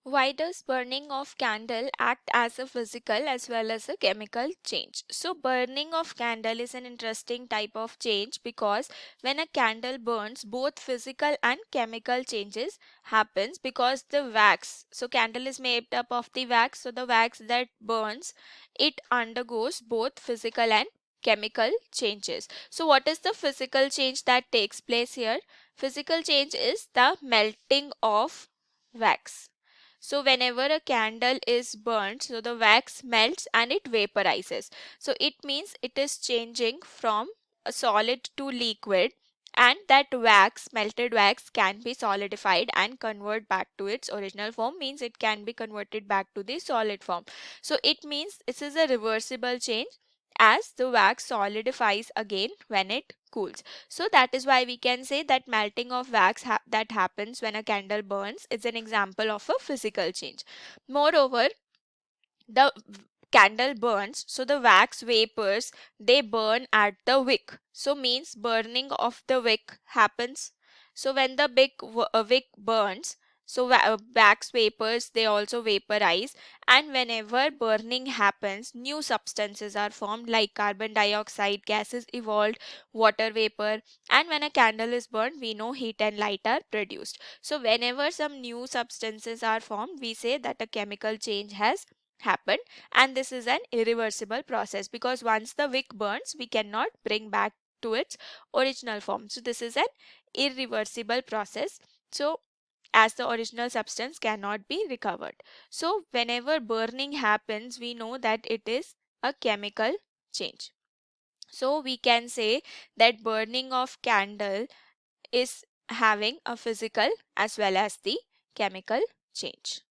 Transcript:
Why does burning of candle act as a physical as well as a chemical change? So burning of candle is an interesting type of change because when a candle burns, both physical and chemical changes happens because the wax. So candle is made up of the wax. So the wax that burns, it undergoes both physical and chemical changes. So what is the physical change that takes place here? Physical change is the melting of wax. So whenever a candle is burnt, so the wax melts and it vaporizes. So it means it is changing from a solid to liquid, and that wax, melted wax, can be solidified and convert back to its original form, means it can be converted back to the solid form. So it means this is a reversible change as the wax solidifies again when it cools. So that is why we can say that melting of wax that happens when a candle burns is an example of a physical change. Moreover, the candle burns, so the wax vapors, they burn at the wick, so means burning of the wick happens. So when the wick burns, so wax vapors, they also vaporize, and whenever burning happens, new substances are formed like carbon dioxide, gases evolved, water vapor, and when a candle is burned, we know heat and light are produced. So whenever some new substances are formed, we say that a chemical change has happened, and this is an irreversible process because once the wick burns, we cannot bring back to its original form. So this is an irreversible process. So as the original substance cannot be recovered. So whenever burning happens, we know that it is a chemical change. So we can say that burning of candle is having a physical as well as the chemical change.